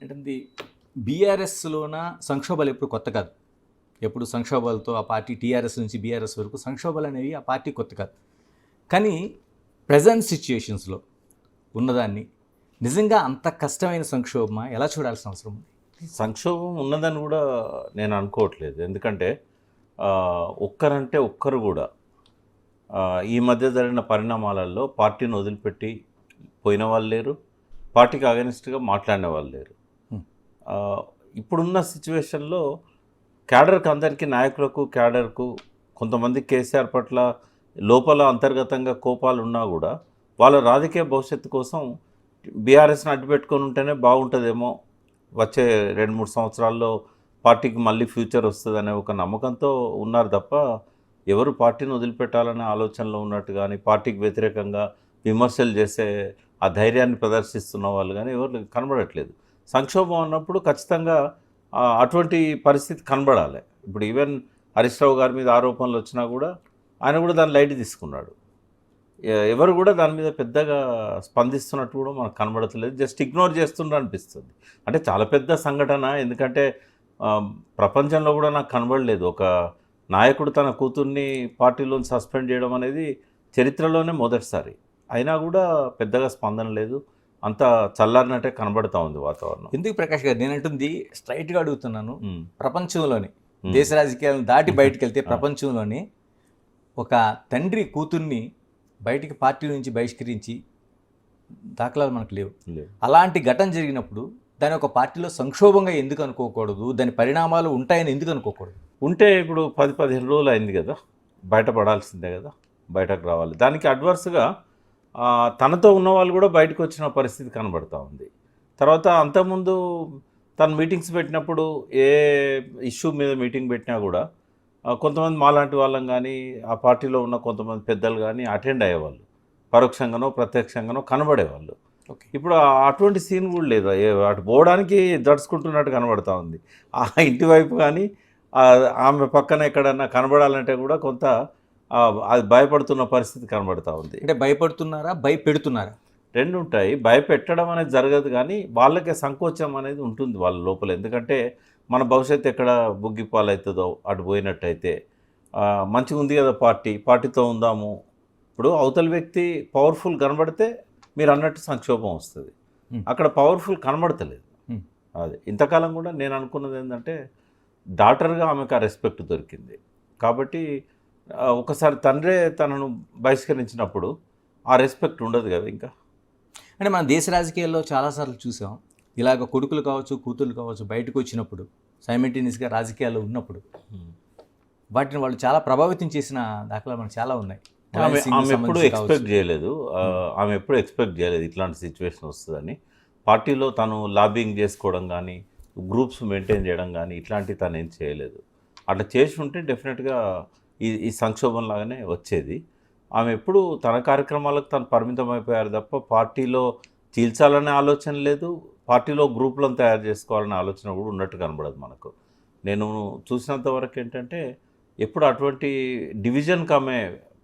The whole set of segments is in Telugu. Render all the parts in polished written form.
ఏంటంది బీఆర్ఎస్లోన సంక్షోభాలు ఎప్పుడు కొత్త కాదు. ఎప్పుడు సంక్షోభాలతో ఆ పార్టీ టీఆర్ఎస్ నుంచి బీఆర్ఎస్ వరకు సంక్షోభాలు అనేవి ఆ పార్టీ కొత్త కాదు. కానీ ప్రజెంట్ సిచ్యుయేషన్స్లో ఉన్నదాన్ని నిజంగా అంత కష్టమైన సంక్షోభమా ఎలా చూడాల్సిన అవసరం ఉంది? సంక్షోభం ఉన్నదని కూడా నేను అనుకోవట్లేదు. ఎందుకంటే ఒక్కరంటే ఒక్కరు కూడా ఈ మధ్య జరిగిన పరిణామాలలో పార్టీని వదిలిపెట్టి పోయిన వాళ్ళు లేరు, పార్టీకి అగెనిస్ట్గా మాట్లాడిన వాళ్ళు లేరు. ఇప్పుడున్న సిచ్యువేషన్లో క్యాడర్కి అందరికీ నాయకులకు క్యాడర్కు కొంతమంది కేసీఆర్ పట్ల లోపల అంతర్గతంగా కోపాలు ఉన్నా కూడా వాళ్ళ రాజకీయ భవిష్యత్తు కోసం బీఆర్ఎస్ని అడ్డుపెట్టుకొని ఉంటేనే బాగుంటుందేమో, వచ్చే 2-3 సంవత్సరాల్లో పార్టీకి మళ్ళీ ఫ్యూచర్ వస్తుంది అనే ఒక నమ్మకంతో ఉన్నారు తప్ప ఎవరు పార్టీని వదిలిపెట్టాలనే ఆలోచనలో ఉన్నట్టు కానీ పార్టీకి వ్యతిరేకంగా విమర్శలు చేసే ఆ ధైర్యాన్ని ప్రదర్శిస్తున్న వాళ్ళు కానీ ఎవరు కనబడట్లేదు. సంక్షోభం అన్నప్పుడు ఖచ్చితంగా అటువంటి పరిస్థితి కనబడాలి. ఇప్పుడు ఈవెన్ హరీష్ రావు గారి మీద ఆరోపణలు వచ్చినా కూడా ఆయన కూడా దాన్ని లైట్ తీసుకున్నాడు. ఎవరు కూడా దాని మీద పెద్దగా స్పందిస్తున్నట్టు కూడా మనకు కనబడట్లేదు, జస్ట్ ఇగ్నోర్ చేస్తుండ్రు అనిపిస్తుంది. అంటే చాలా పెద్ద సంఘటన, ఎందుకంటే ప్రపంచంలో కూడా నాకు కనబడలేదు ఒక నాయకుడు తన కూతుర్ని పార్టీలోని సస్పెండ్ చేయడం అనేది చరిత్రలోనే మొదటిసారి. అయినా కూడా పెద్దగా స్పందన లేదు, అంతా చల్లారినట్టే కనబడతా ఉంది వాతావరణం. ఎందుకు ప్రకాష్ గారు నేను అంటుంది స్ట్రైట్గా అడుగుతున్నాను. ప్రపంచంలోని దేశ రాజకీయాలను దాటి బయటకు వెళ్తే ప్రపంచంలోని ఒక తండ్రి కూతుర్ని బయటికి పార్టీ నుంచి బహిష్కరించి దాఖలాలు మనకు లేవు. అలాంటి ఘటన జరిగినప్పుడు దాని ఒక పార్టీలో సంక్షోభంగా ఎందుకు అనుకోకూడదు? దాని పరిణామాలు ఉంటాయని ఎందుకు అనుకోకూడదు? ఉంటే ఇప్పుడు 10-15 రోజులు అయింది కదా, బయటపడాల్సిందే కదా, బయటకు రావాలి. దానికి అడ్వర్స్గా తనతో ఉన్న వాళ్ళు కూడా బయటకు వచ్చిన పరిస్థితి కనబడుతూ ఉంది. తర్వాత అంతకుముందు తను మీటింగ్స్ పెట్టినప్పుడు ఏ ఇష్యూ మీద మీటింగ్ పెట్టినా కూడా కొంతమంది మాలాంటి వాళ్ళం కానీ ఆ పార్టీలో ఉన్న కొంతమంది పెద్దలు కానీ అటెండ్ అయ్యేవాళ్ళు, పరోక్షంగానో ప్రత్యక్షంగానో కనబడేవాళ్ళు. ఇప్పుడు అటువంటి సీన్ కూడా లేదు. అటు పోవడానికి దడుచుకుంటున్నట్టు కనబడతా ఉంది. ఆ ఇంటి వైపు కానీ ఆమె పక్కన ఎక్కడన్నా కనబడాలంటే కూడా కొంత అది భయపడుతున్న పరిస్థితి కనబడతా ఉంది. అంటే భయపడుతున్నారా, భయపెడుతున్నారా? రెండు ఉంటాయి. భయపెట్టడం అనేది జరగదు, కానీ వాళ్ళకే సంకోచం అనేది ఉంటుంది వాళ్ళ లోపల. ఎందుకంటే మన భవిష్యత్తు ఎక్కడ బుగ్గిపాలవుతుందో అటు పోయినట్టయితే మంచిగా ఉంది కదా పార్టీతో ఉందాము. ఇప్పుడు అవతల వ్యక్తి పవర్ఫుల్ కనబడితే మీరు అన్నట్టు సంక్షోభం వస్తుంది. అక్కడ పవర్ఫుల్ కనబడతలేదు. అది ఇంతకాలం కూడా నేను అనుకున్నది ఏంటంటే డాటర్గా ఆమెకు ఆ రెస్పెక్ట్ దొరికింది కాబట్టి ఒకసారి తండ్రే తనను బహిష్కరించినప్పుడు ఆ రెస్పెక్ట్ ఉండదు కదా ఇంకా. అంటే మన దేశ రాజకీయాల్లో చాలాసార్లు చూసాం, ఇలాగ కొడుకులు కావచ్చు కూతుళ్ళు కావచ్చు బయటకు వచ్చినప్పుడు సైమల్టేనియస్గా రాజకీయాల్లో ఉన్నప్పుడు వాటిని వాళ్ళు చాలా ప్రభావితం చేసిన దాఖలా మనకు చాలా ఉన్నాయి. ఆమె ఎప్పుడు ఎక్స్పెక్ట్ చేయలేదు, ఇట్లాంటి సిచ్యువేషన్ వస్తుందని. పార్టీలో తను లాబింగ్ చేసుకోవడం కానీ గ్రూప్స్ మెయింటైన్ చేయడం కానీ ఇట్లాంటివి తను ఏం చేయలేదు. అట్లా చేసి ఉంటే డెఫినెట్గా ఈ సంక్షోభం లాగానే వచ్చేది. ఆమె ఎప్పుడు తన కార్యక్రమాలకు తను పరిమితం అయిపోయారు తప్ప పార్టీలో చీల్చాలనే ఆలోచన లేదు, పార్టీలో గ్రూపులను తయారు చేసుకోవాలనే ఆలోచన కూడా ఉన్నట్టు కనబడదు మనకు. నేను చూసినంత వరకు ఏంటంటే ఎప్పుడు అటువంటి డివిజన్కి ఆమె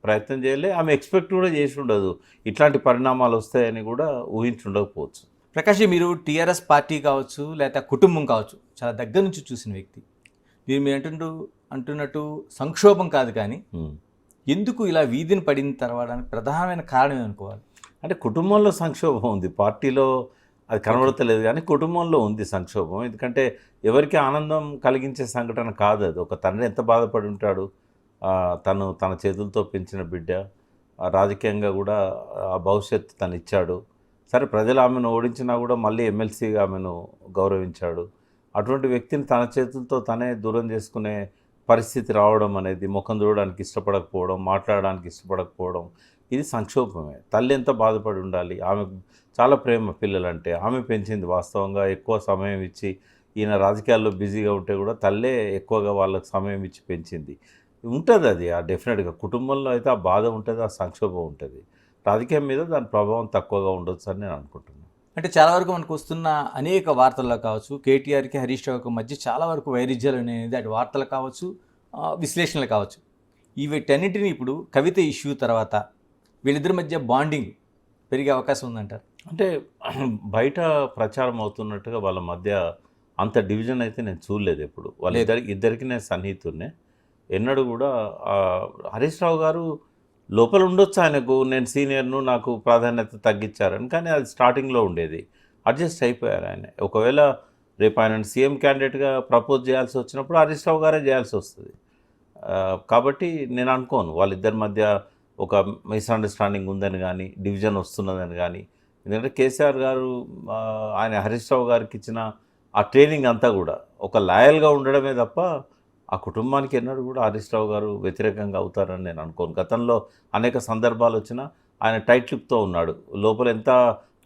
ప్రయత్నం చేయలే, ఆమె ఎక్స్పెక్ట్ కూడా చేసి ఉండదు ఇట్లాంటి పరిణామాలు వస్తాయని కూడా ఊహించి ఉండకపోవచ్చు. ప్రకాష్, మీరు టీఆర్ఎస్ పార్టీ కావచ్చు లేదా కుటుంబం కావచ్చు చాలా దగ్గర నుంచి చూసిన వ్యక్తి, మీరు అంటున్నట్టు సంక్షోభం కాదు కానీ ఎందుకు ఇలా వీధిని పడిన తర్వాత ప్రధానమైన కారణం ఏమనుకోవాలి? అంటే కుటుంబంలో సంక్షోభం ఉంది, పార్టీలో అది కనబడతలేదు కానీ కుటుంబంలో ఉంది సంక్షోభం. ఎందుకంటే ఎవరికి ఆనందం కలిగించే సంఘటన కాదు అది. ఒక తండ్రి ఎంత బాధపడి ఉంటాడు, తన చేతులతో పెంచిన బిడ్డ, రాజకీయంగా కూడా ఆ భవిష్యత్తు తను ఇచ్చాడు. సరే ప్రజలు ఆమెను ఓడించినా కూడా మళ్ళీ ఎమ్మెల్సీగా ఆమెను గౌరవించాడు. అటువంటి వ్యక్తిని తన చేతులతో తనే దూరం చేసుకునే పరిస్థితి రావడం అనేది, ముఖం చూడడానికి ఇష్టపడకపోవడం, మాట్లాడడానికి ఇష్టపడకపోవడం, ఇది సంక్షోభమే. తల్లి ఎంత బాధపడి ఉండాలి. ఆమెకు చాలా ప్రేమ పిల్లలంటే, ఆమె పెంచింది వాస్తవంగా. ఎక్కువ సమయం ఇచ్చి, ఈయన రాజకీయాల్లో బిజీగా ఉంటే కూడా తల్లే ఎక్కువగా వాళ్ళకి సమయం ఇచ్చి పెంచింది. ఉంటుంది అది డెఫినెట్గా కుటుంబంలో అయితే ఆ బాధ ఉంటుంది, ఆ సంక్షోభం ఉంటుంది. రాజకీయం మీద దాని ప్రభావం తక్కువగా ఉండొచ్చు అని నేను అనుకుంటున్నాను. అంటే చాలా వరకు మనకు వస్తున్న అనేక వార్తల్లో కావచ్చు, కేటీఆర్కి హరీష్ రావుకి మధ్య చాలా వరకు వైరుధ్యాలు అనేది అటు వార్తలు కావచ్చు, విశ్లేషణలు కావచ్చు. వీటన్నిటిని ఇప్పుడు కవిత ఇష్యూ తర్వాత వీళ్ళిద్దరి మధ్య బాండింగ్ పెరిగే అవకాశం ఉందంటారు? అంటే బయట ప్రచారం అవుతున్నట్టుగా వాళ్ళ మధ్య అంత డివిజన్ అయితే నేను చూడలేదు ఎప్పుడు. ఇద్దరికి నేను సన్నిహితుడినే. ఎన్నడూ కూడా హరీష్ రావు గారు లోపల ఉండొచ్చు ఆయనకు, నేను సీనియర్ను నాకు ప్రాధాన్యత తగ్గించారని, కానీ అది స్టార్టింగ్లో ఉండేది. అడ్జస్ట్ అయిపోయారు ఆయన. ఒకవేళ రేపు ఆయన సీఎం క్యాండిడేట్గా ప్రపోజ్ చేయాల్సి వచ్చినప్పుడు హరీష్ రావు గారే చేయాల్సి వస్తుంది. కాబట్టి నేను అనుకోను వాళ్ళిద్దరి మధ్య ఒక మిస్అండర్స్టాండింగ్ ఉందని కానీ, డివిజన్ వస్తున్నదని కానీ. ఎందుకంటే కేసీఆర్ గారు ఆయన హరీష్ రావు గారికి ఇచ్చిన ఆ ట్రైనింగ్ అంతా కూడా ఒక లాయల్గా ఉండడమే తప్ప ఆ కుటుంబానికి ఎన్నడూ కూడా హరీష్ రావు గారు వ్యతిరేకంగా అవుతారని నేను అనుకోను. గతంలో అనేక సందర్భాలు వచ్చినా ఆయన టైట్ లిప్తో ఉన్నాడు. లోపల ఎంత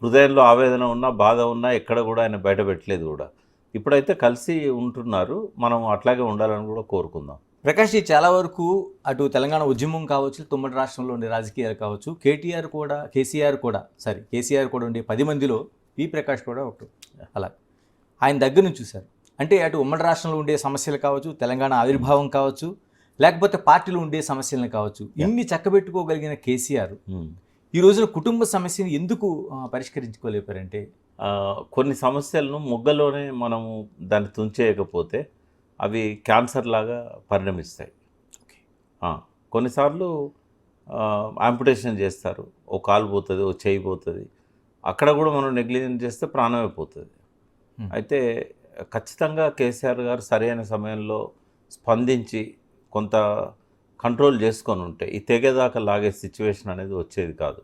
హృదయంలో ఆవేదన ఉన్నా, బాధ ఉన్నా ఎక్కడ కూడా ఆయన బయట పెట్టలేదు కూడా. ఇప్పుడైతే కలిసి ఉంటున్నారు. మనం అట్లాగే ఉండాలని కూడా కోరుకుందాం. ప్రకాష్ జీ, చాలా వరకు అటు తెలంగాణ ఉద్యమం కావచ్చు, ఉమ్మడి రాష్ట్రంలో ఉండే రాజకీయాలు కావచ్చు, కేసీఆర్ కూడా ఉండే 10 మందిలో పి ప్రకాష్ కూడా ఒకటి. అలా ఆయన దగ్గర నుంచి చూశారు. అంటే అటు ఉమ్మడి రాష్ట్రంలో ఉండే సమస్యలు కావచ్చు, తెలంగాణ ఆవిర్భావం కావచ్చు, లేకపోతే పార్టీలో ఉండే సమస్యలను కావచ్చు, ఇన్ని చక్కబెట్టుకోగలిగిన కేసీఆర్ ఈ రోజున కుటుంబ సమస్యను ఎందుకు పరిష్కరించుకోలేపారంటే, కొన్ని సమస్యలను మొగ్గలోనే మనము దాన్ని తుంచేయకపోతే అవి క్యాన్సర్ లాగా పరిణమిస్తాయి. కొన్నిసార్లు యాంపుటేషన్ చేస్తారు, ఓ కాలు పోతుంది, ఓ చేయి పోతుంది. అక్కడ కూడా మనం నెగ్లిజెన్స్ చేస్తే ప్రాణమే పోతుంది. అయితే ఖచ్చితంగా కేసీఆర్ గారు సరైన సమయంలో స్పందించి కొంత కంట్రోల్ చేసుకొని ఉంటే ఈ తెగేదాకా లాగే సిచ్యువేషన్ అనేది వచ్చేది కాదు.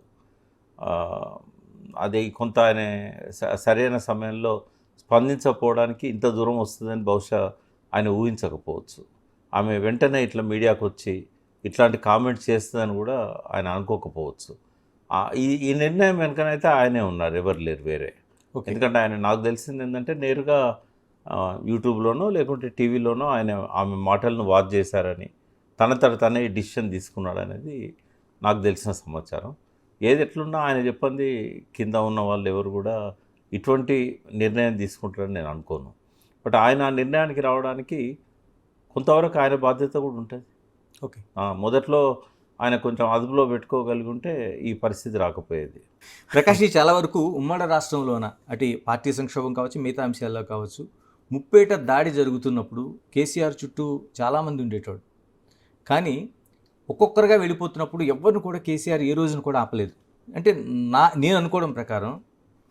అది కొంత ఆయన సరైన సమయంలో స్పందించకపోవడానికి ఇంత దూరం వస్తుందని బహుశా ఆయన ఊహించకపోవచ్చు. ఆమె వెంటనే ఇట్లా మీడియాకు వచ్చి ఇట్లాంటి కామెంట్స్ చేస్తుందని కూడా ఆయన అనుకోకపోవచ్చు. ఈ నిర్ణయం వెనుకనైతే ఆయనే ఉన్నారు, ఎవరు లేరు వేరే. ఎందుకంటే ఆయన, నాకు తెలిసింది ఏంటంటే, నేరుగా యూట్యూబ్లోనో లేకుంటే టీవీలోనో ఆమె మాటలను వాచ్ చేశారని, తనే ఈ డిసిషన్ తీసుకున్నాడు అనేది నాకు తెలిసిన సమాచారం. ఏది ఎట్లున్నా ఆయన చెప్పింది కింద ఉన్న వాళ్ళు ఎవరు కూడా ఇటువంటి నిర్ణయం తీసుకుంటారని నేను అనుకోను. బట్ ఆయన ఆ నిర్ణయానికి రావడానికి కొంతవరకు ఆయన బాధ్యత కూడా ఉంటుంది. మొదట్లో ఆయన కొంచెం అదుపులో పెట్టుకోగలిగి ఉంటే ఈ పరిస్థితి రాకపోయేది. ప్రకాష్ జీ, చాలా వరకు ఉమ్మడి రాష్ట్రంలోన అటు పార్టీ సంక్షోభం కావచ్చు, మిగతా అంశాల్లో కావచ్చు, ముప్పేట దాడి జరుగుతున్నప్పుడు కేసీఆర్ చుట్టూ చాలామంది ఉండేటోడు. కానీ ఒక్కొక్కరుగా వెళ్ళిపోతున్నప్పుడు ఎవరిని కూడా కేసీఆర్ ఏ రోజున కూడా ఆపలేదు. అంటే నేను అనుకోవడం ప్రకారం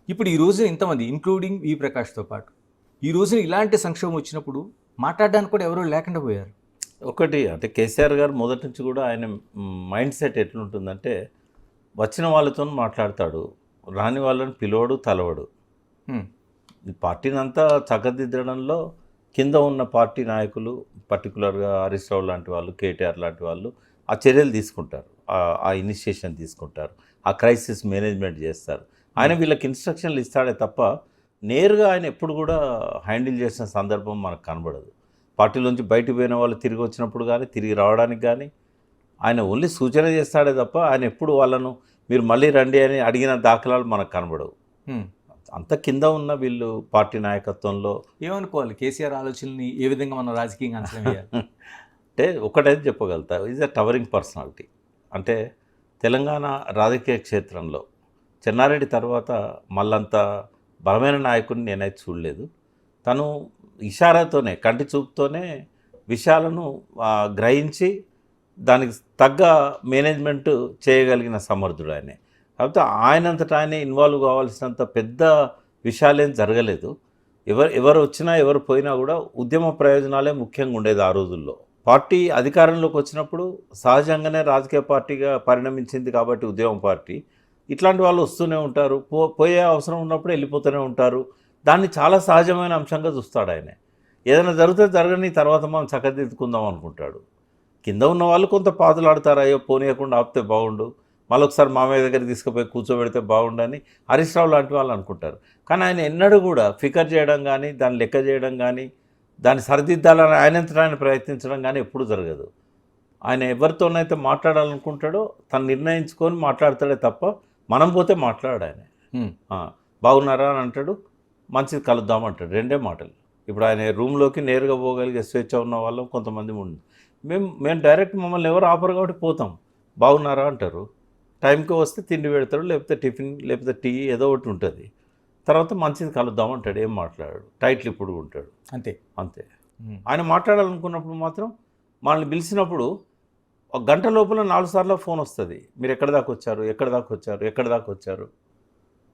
ఇప్పుడు ఈ రోజున ఇంతమంది, ఇంక్లూడింగ్ వి ప్రకాష్తో పాటు, ఈ రోజున ఇలాంటి సంక్షోభం వచ్చినప్పుడు మాట్లాడడానికి కూడా ఎవరూ లేకుండా పోయారు. ఒకటి అంటే కేసీఆర్ గారు మొదటి నుంచి కూడా ఆయన మైండ్ సెట్ ఎట్లుంటుందంటే, వచ్చిన వాళ్ళతో మాట్లాడతాడు, రాని వాళ్ళని పిలవడు, తలవడు. ఈ పార్టీని అంతా చక్కదిద్దడంలో కింద ఉన్న పార్టీ నాయకులు, పర్టికులర్గా హరీష్ రావు లాంటి వాళ్ళు, కేటీఆర్ లాంటి వాళ్ళు ఆ చర్యలు తీసుకుంటారు, ఆ ఇనిషియేషన్ తీసుకుంటారు, ఆ క్రైసిస్ మేనేజ్మెంట్ చేస్తారు. ఆయన వీళ్ళకి ఇన్స్ట్రక్షన్లు ఇస్తాడే తప్ప నేరుగా ఆయన ఎప్పుడు కూడా హ్యాండిల్ చేసిన సందర్భం మనకు కనబడదు. పార్టీలోంచి బయటకు పోయిన వాళ్ళు తిరిగి వచ్చినప్పుడు కానీ, తిరిగి రావడానికి కానీ ఆయన ఓన్లీ సూచన చేస్తాడే తప్ప ఆయన ఎప్పుడు వాళ్ళను మీరు మళ్ళీ రండి అని అడిగిన దాఖలాలు మనకు కనబడవు. అంత కింద ఉన్న వీళ్ళు పార్టీ నాయకత్వంలో ఏమనుకోవాలి, కేసీఆర్ ఆలోచనని ఏ విధంగా మనం రాజకీయంగా అంచనా వేయాలి అంటే ఒకటైతే చెప్పగలుగుతా, ఈజ్ అ టవరింగ్ పర్సనాలిటీ. అంటే తెలంగాణ రాజకీయ క్షేత్రంలో చెన్నారెడ్డి తర్వాత మళ్ళంత బలమైన నాయకుడిని నేనైతే చూడలేదు. తను ఇషారాతోనే, కంటి చూపుతోనే విషయాలను గ్రహించి దానికి తగ్గ మేనేజ్మెంట్ చేయగలిగిన సమర్థుడు ఆయనే. కాకపోతే ఆయనంతటా ఆయనే ఇన్వాల్వ్ కావాల్సినంత పెద్ద విషయాలేం జరగలేదు. ఎవరు వచ్చినా ఎవరు పోయినా కూడా ఉద్యమ ప్రయోజనాలే ముఖ్యంగా ఉండేది ఆ రోజుల్లో. పార్టీ అధికారంలోకి వచ్చినప్పుడు సహజంగానే రాజకీయ పార్టీగా పరిణమించింది కాబట్టి ఉద్యమ పార్టీ, ఇట్లాంటి వాళ్ళు వస్తూనే ఉంటారు, పోయే అవసరం ఉన్నప్పుడు వెళ్ళిపోతూనే ఉంటారు. దాన్ని చాలా సహజమైన అంశంగా చూస్తాడు ఆయన. ఏదైనా జరిగితే జరగని, తర్వాత మనం చక్కదిద్దుకుందాం అనుకుంటాడు. కింద ఉన్న వాళ్ళు కొంత పాదులాడతారు, అయ్యో పోనీయకుండా ఆపితే బాగుండు, మళ్ళొకసారి మామయ్య దగ్గర తీసుకుపోయి కూర్చోబెడితే బాగుండని హరీష్ రావు లాంటి వాళ్ళు అనుకుంటారు. కానీ ఆయన ఎన్నడూ కూడా ఫికర్ చేయడం కానీ, దాన్ని లెక్క చేయడం కానీ, దాన్ని సరిదిద్దాలని ఆయనంతటా ఆయన ప్రయత్నించడం కానీ ఎప్పుడూ జరగదు. ఆయన ఎవరితోనైతే మాట్లాడాలనుకుంటాడో తను నిర్ణయించుకొని మాట్లాడతాడే తప్ప మనం పోతే మాట్లాడాడు ఆయన. బాగున్నారా అని అంటాడు, మంచిది కలుద్దాం అంటాడు, రెండే మాటలు. ఇప్పుడు ఆయన రూమ్లోకి నేరుగా పోగలిగే స్వేచ్ఛ ఉన్న వాళ్ళం కొంతమంది మేము డైరెక్ట్ మమ్మల్ని ఎవరు ఆపరు కాబట్టి పోతాం, బాగున్నారా అంటారు. టైంకి వస్తే తిండి పెడతాడు, లేకపోతే టిఫిన్, లేకపోతే టీ ఏదో ఒకటి ఉంటుంది. తర్వాత మంచిది కలుద్దాం అంటాడు, ఏం మాట్లాడాడు, టైట్లు ఇప్పుడు ఉంటాడు, అంతే. అంతే. ఆయన మాట్లాడాలనుకున్నప్పుడు మాత్రం మనల్ని పిలిచినప్పుడు ఒక గంట లోపల 4 సార్లు ఫోన్ వస్తుంది, మీరు ఎక్కడి దాకా వచ్చారు, ఎక్కడి దాకా వచ్చారు, ఎక్కడి దాకా వచ్చారు,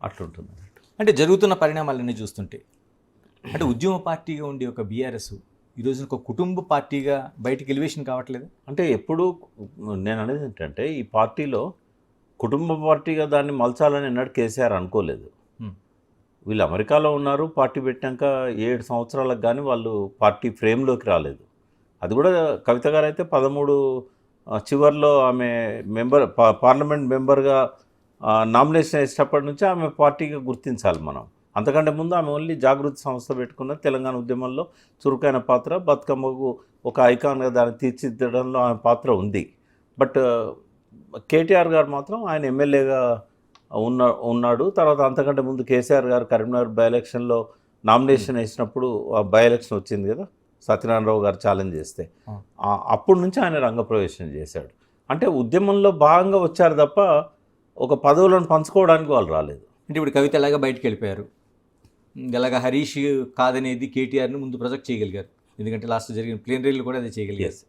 అట్లుంటుంది. అంటే జరుగుతున్న పరిణామాలన్నీ చూస్తుంటే అంటే ఉద్యమ పార్టీగా ఉండే ఒక బీఆర్ఎస్ ఈరోజు ఒక కుటుంబ పార్టీగా బయటికి ఎలివేషన్ కావట్లేదు. అంటే ఎప్పుడు నేను అనేది ఏంటంటే ఈ పార్టీలో కుటుంబ పార్టీగా దాన్ని మలచాలని ఎన్నడూ కేసీఆర్ అనుకోలేదు. వీళ్ళు అమెరికాలో ఉన్నారు, పార్టీ పెట్టాక 7 సంవత్సరాలకు కానీ వాళ్ళు పార్టీ ఫ్రేమ్లోకి రాలేదు. అది కూడా కవిత గారు అయితే 13 చివరిలో ఆమె పార్లమెంట్ మెంబర్గా నామినేషన్ వేసేటప్పటి నుంచి ఆమె పార్టీగా గుర్తించాలి మనం. అంతకంటే ముందు ఆమె ఓన్లీ జాగృతి సంస్థ పెట్టుకున్న తెలంగాణ ఉద్యమంలో చురుకైన పాత్ర, బతుకమ్మకు ఒక ఐకాన్గా దాన్ని తీర్చిదిద్దడంలో ఆమె పాత్ర ఉంది. బట్ కేటీఆర్ గారు మాత్రం ఆయన ఎమ్మెల్యేగా ఉన్నాడు. తర్వాత అంతకంటే ముందు కేసీఆర్ గారు కరీంనగర్ బై ఎలక్షన్లో నామినేషన్ వేసినప్పుడు ఆ బై ఎలక్షన్ వచ్చింది కదా, సత్యనారాయణరావు గారు ఛాలెంజ్ చేస్తే, అప్పటి నుంచి ఆయన రంగప్రవేశం చేశాడు. అంటే ఉద్యమంలో భాగంగా వచ్చారు తప్ప ఒక పదవులను పంచుకోవడానికి వాళ్ళు రాలేదు. అంటే ఇప్పుడు కవిత ఎలాగా బయటికి వెళ్ళిపోయారు, ఎలాగ హరీష్ కాదనేది కేటీఆర్ని ముందు ప్రొజెక్ట్ చేయగలిగారు. ఎందుకంటే లాస్ట్ జరిగిన ప్లేన్ రైలు కూడా అదే చేయగలిగారు.